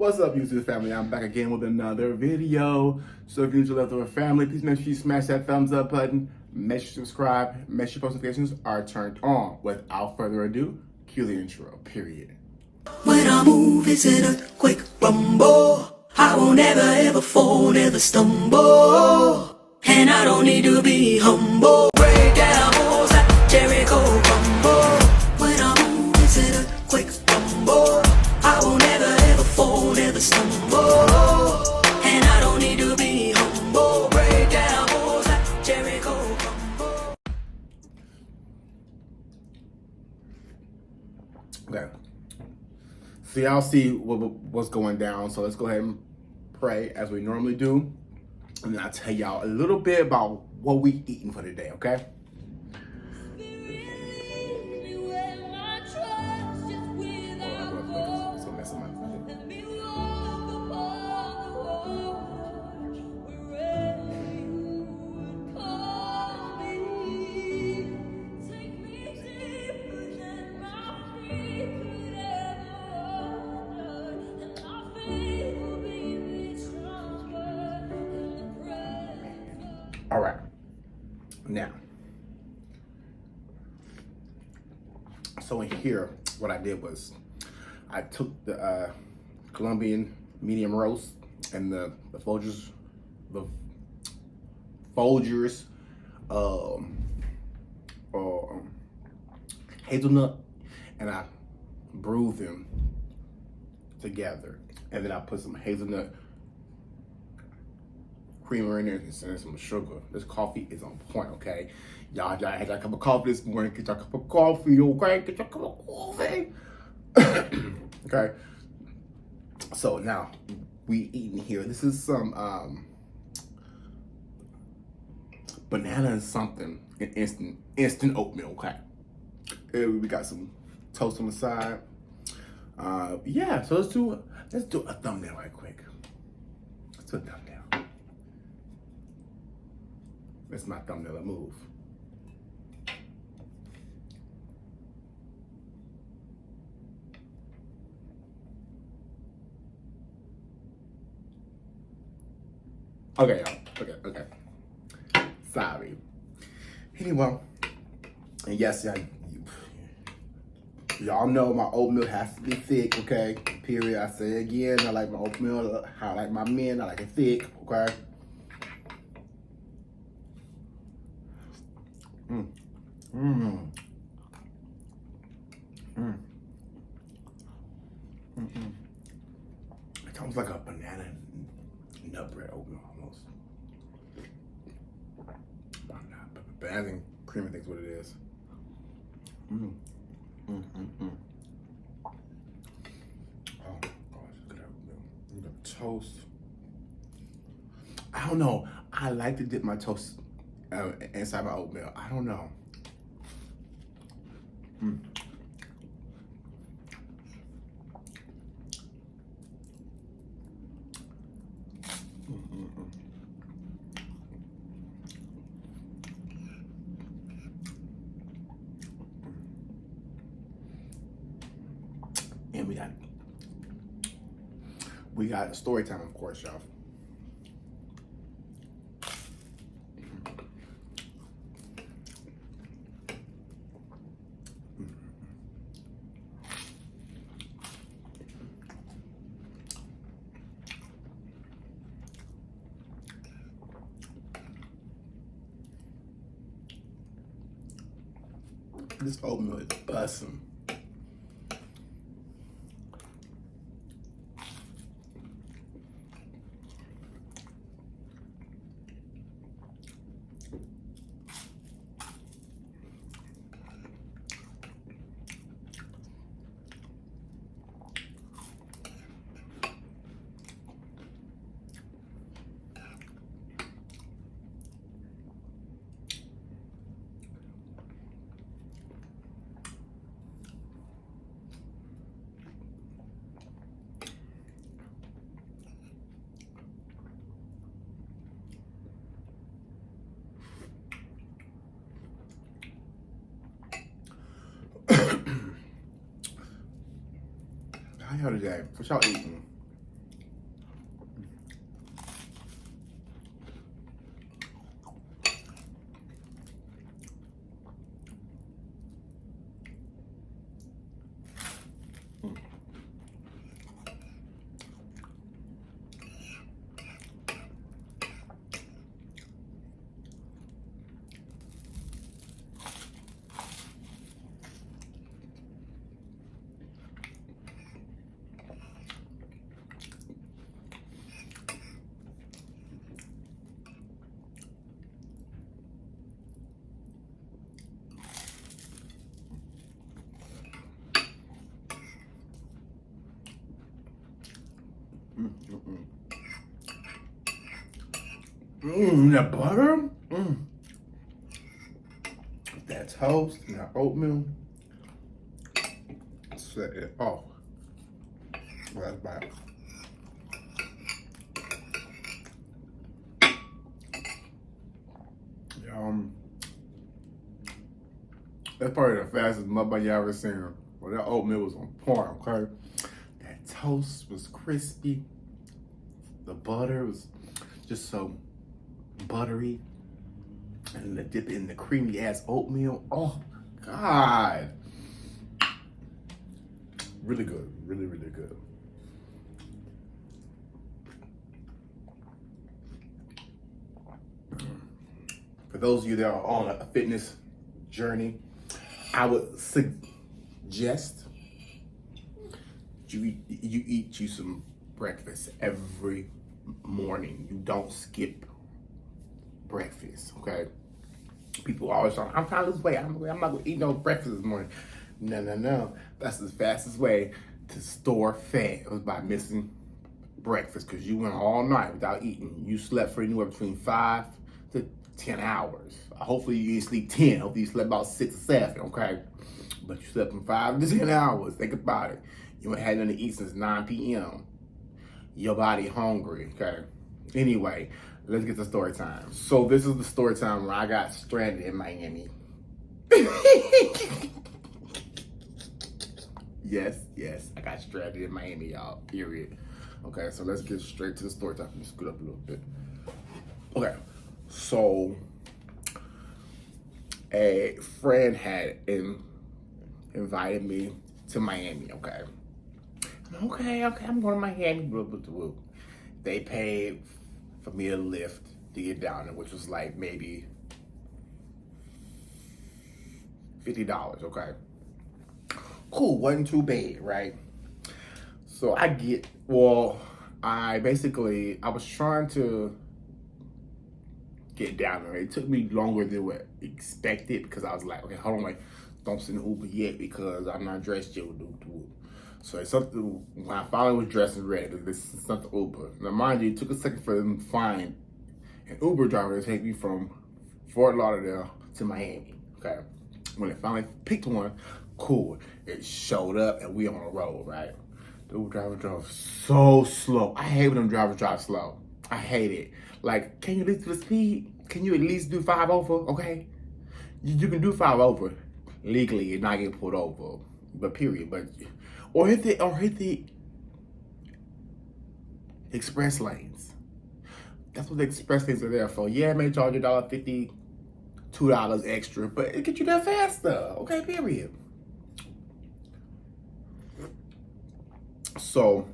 What's up, YouTube family? I'm back again with another video. So if you enjoy Leftover Family, please make sure you smash that thumbs up button. Make sure you subscribe. Make sure post notifications are turned on. Without further ado, cue the intro, period. When I move, it's an earthquake rumble. I won't ever fall, never stumble. And I don't need to be humble. Break down walls like Jericho crumble. When I move, it's an earthquake rumble. I won't ever fall, never stumble. And I don't need to be humble. Break down walls like Jericho crumble. Okay. So y'all see what's going down. So let's go ahead and pray as we normally do. And then I'll tell y'all a little bit about what we eating for today, okay? All right, now, so in here, what I did was I took the Colombian medium roast and the Folgers hazelnut, and I brewed them together, and then I put some hazelnut creamer in there and some sugar. This coffee is on point, okay? Y'all had y'all cup of coffee this morning. Get your cup of coffee, okay? Get your cup of coffee. Okay. So now we eating here. This is some banana and something in instant oatmeal, okay? And we got some toast on the side. Yeah, so let's do a thumbnail right quick. Let's do a thumbnail. That's my thumbnail move. Okay, y'all. Okay. Sorry. Anyway, and yes, y'all know my oatmeal has to be thick, okay? Period. I say again, I like my oatmeal, I like my men, I like it thick, okay? It's almost like a banana nut bread oatmeal almost. Banana and cream, I think is what it is. Oh gosh, look at that oatmeal. The toast. I don't know. I like to dip my toast inside my oatmeal. I don't know. And we got story time, of course, y'all. This oatmeal is bussin'. How y'all today? What y'all eating? That butter. That toast and that oatmeal. Set it off. That's bad. That's probably the fastest mukbang you ever seen. Well, that oatmeal was on point, okay? That toast was crispy. The butter was just so buttery. And the dip in the creamy ass oatmeal. Oh, God. Really good. Really, really good. For those of you that are on a fitness journey, I would suggest you eat you some breakfast every morning. You don't skip breakfast, okay? People always talk, I'm trying to lose weight. I'm not gonna eat no breakfast this morning. No. That's the fastest way to store fat was by missing breakfast, because you went all night without eating. You slept for anywhere between 5 to 10 hours. Hopefully you didn't sleep 10. Hopefully you slept about 6 or 7, okay? But you slept from 5 to 10 hours. Think about it. You ain't had nothing to eat since 9 p.m. Your body hungry, okay? Anyway, let's get to story time. So this is the story time where I got stranded in Miami. Yes, I got stranded in Miami, y'all, period. Okay, so let's get straight to the story time. Let me scoot up a little bit. Okay, so a friend had invited me to Miami, okay? Okay, I'm going to Miami. They paid for me to lift to get down there, which was like maybe $50, okay? Cool, wasn't too bad, right? So I was trying to get down there. It took me longer than what expected because I was like, okay, hold on, like, don't send an Uber yet because I'm not dressed yet. So it's something, when I finally was dressed and ready, this is something Uber. Now mind you, it took a second for them to find an Uber driver to take me from Fort Lauderdale to Miami, okay? When they finally picked one, cool. It showed up and we on the road, right? The Uber driver drove so slow. I hate when them drivers drive slow. I hate it. Like, can you at least do the speed? Can you at least do 5 over, okay? You can do 5 over legally and not get pulled over, but period. But or hit the express lanes. That's what the express lanes are there for. Yeah, it may charge you $1.50, $2 extra, but it gets you there faster, okay, period. So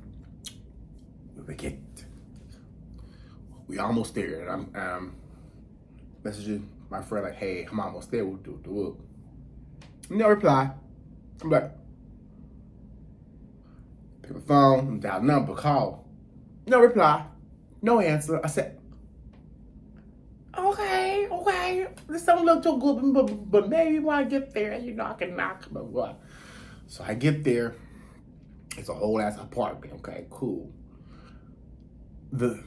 we almost there, and I'm messaging my friend like, hey, I'm almost there. We'll do it. No reply. I'm like, pick my phone, dial number, call. No reply. No answer. I said, okay. This don't look too good, but maybe when I get there, I can knock. Blah, blah. So I get there. It's a whole ass apartment. Okay, cool. The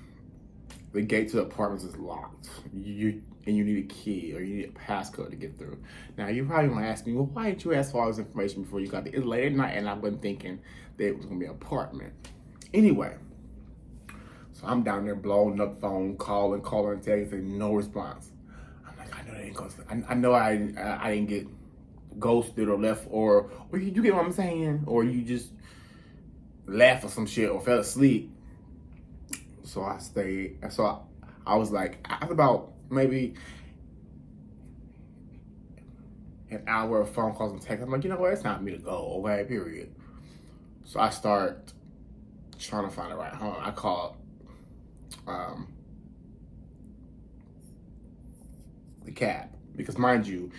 gate to the apartments is locked. You need a key or you need a passcode to get through. Now you're probably gonna ask me, well, why didn't you ask for all this information before you got there? It's late at night and I wasn't thinking that it was gonna be an apartment. Anyway, so I'm down there blowing up the phone, calling, texting, no response. I'm like, I know they ain't gonna. I know I didn't get ghosted or left or you get what I'm saying, or you just laughed or some shit or fell asleep. So I stayed. So I was like, after about maybe an hour of phone calls and texts, I'm like, you know what? It's time for me to go. Okay, period. So I start trying to find a ride home. I called the cab because, mind you,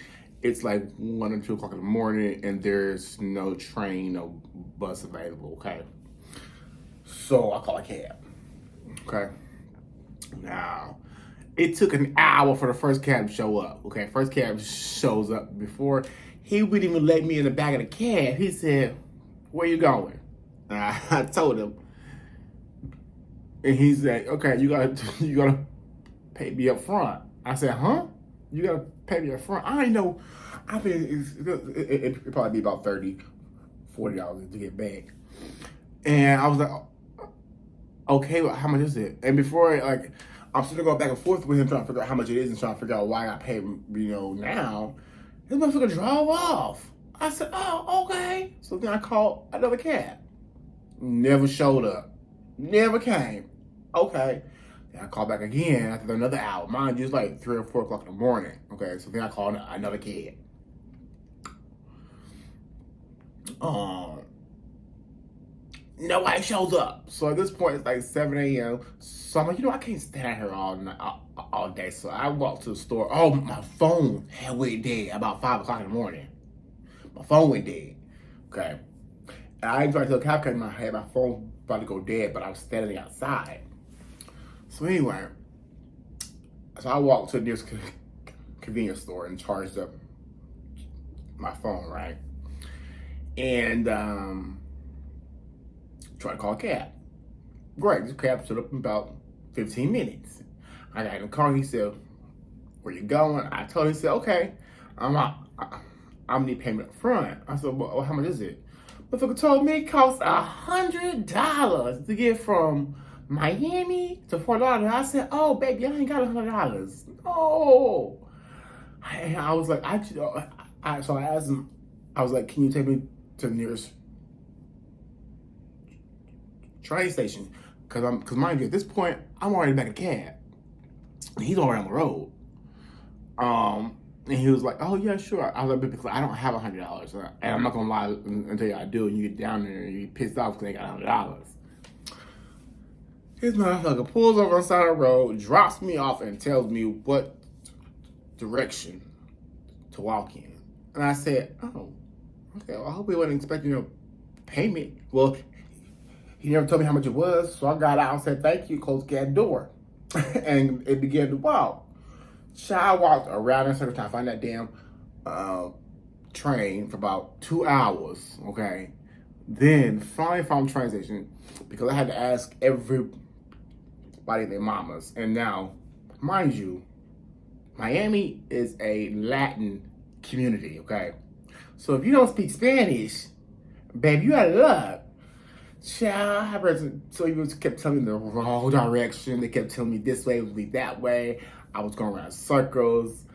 it's like 1 or 2 o'clock in the morning and there's no train, no bus available. Okay, so I call a cab. Okay. Now, it took an hour for the first cab to show up. Okay, first cab shows up. Before he wouldn't even let me in the back of the cab, he said, where you going? And I told him, And he said, okay, you gotta pay me up front. I said, huh? You gotta pay me up front? I ain't know. I think it'd probably be about $30, $40 to get back. And I was like, okay, well, how much is it? And before, like, I'm still going back and forth with him trying to figure out how much it is and trying to figure out why I pay, now. This motherfucker drove off. I said, oh, okay. So then I called another cab. Never showed up. Never came. Okay. Then I called back again after another hour. Mind you, it's like 3 or 4 o'clock in the morning. Okay, so then I called another cab. Nobody shows up. So at this point, it's like 7 a.m. So I'm like, I can't stand out here all day. So I walked to the store. Oh, my phone had went dead about 5 o'clock in the morning. My phone went dead. Okay. And I tried to tell the cop in my head, my phone about to go dead, but I was standing outside. So anyway, so I walked to the nearest convenience store and charged up my phone, right? And tried to call a cab. Great, this cab showed up in about 15 minutes. I got in the car, he said, where you going? I told him, he said, okay, I'm gonna need payment up front. I said, well, how much is it? Motherfucker told me it costs $100 to get from Miami to Fort Lauderdale. I said, oh, baby, I ain't got $100. No. And I was like, so I asked him, I was like, can you take me to the nearest train station? Because mind you, at this point, I'm already back in a cab. And he's already on the road. And he was like, oh, yeah, sure. I was like, because I don't have $100. And I'm not going to lie until you I do. And you get down there and you get pissed off because they got $100. This motherfucker pulls over on the side of the road, drops me off, and tells me what direction to walk in. And I said, oh, okay, well, I hope he wasn't expecting no payment. Well, he never told me how much it was. So I got out and said, thank you, closed the cab door. And it began to walk. So I walked around in circle trying to find that damn train for about 2 hours, okay? Then finally found the train station because I had to ask everybody their mamas. And now, mind you, Miami is a Latin community, okay? So if you don't speak Spanish, baby, you out of luck. Child, so he kept telling me the wrong direction. They kept telling me this way would lead that way. I was going around in circles.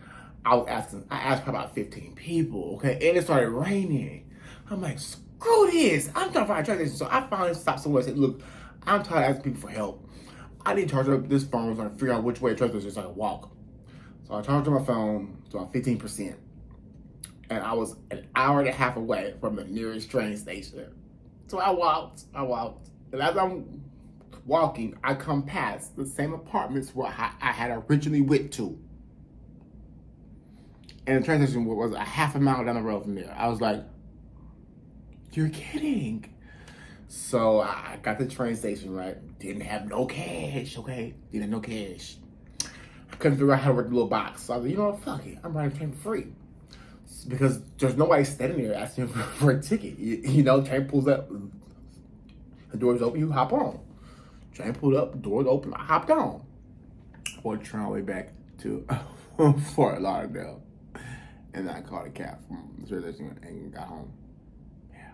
I asked for about 15 people, okay? And it started raining. I'm like, screw this. I'm trying to find a train station. So I finally stopped somewhere and said, look, I'm tired of asking people for help. I need to charge up this phone so I can figure out which way the train station is so I can walk. So I charged up my phone to about 15%. And I was an hour and a half away from the nearest train station. So I walked. And as I'm walking, I come past the same apartments where I had originally went to. And the train station was a half a mile down the road from there. I was like, you're kidding. So I got the train station, right? Didn't have no cash, okay? Didn't have no cash. I couldn't figure out how to work the little box. So I was like, you know what, fuck it. I'm riding the train for free. Because there's nobody standing there asking for a ticket. Train pulls up, the doors open, you hop on. Train pulled up, doors open, I hopped on. Or train all the way back to Fort Lauderdale. And then I called a cab from the train station and got home. Yeah.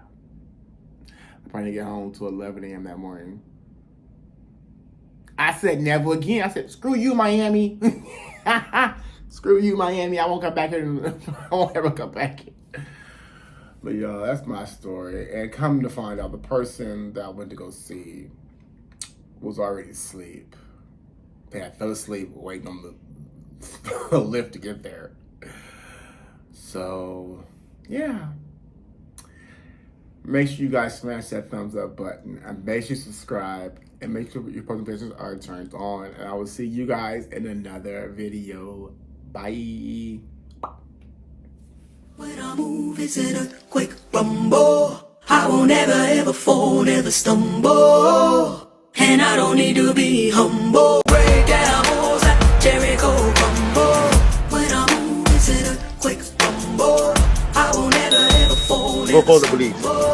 I probably didn't get home till 11 a.m. that morning. I said never again. I said, screw you, Miami. Screw you, Miami. I won't come back here. I won't ever come back here. But y'all, that's my story. And come to find out, the person that I went to go see was already asleep. They had fell asleep waiting on the lift to get there. So, yeah. Make sure you guys smash that thumbs up button. And make sure you subscribe. And make sure your notifications are turned on. And I will see you guys in another video. Bye. When I move, it's an earthquake rumble. I won't ever, ever fall, never stumble. And I don't need to be humble. Break down walls like Jericho crumble. When I move, it's an earthquake rumble. I won't ever, ever fall, never stumble.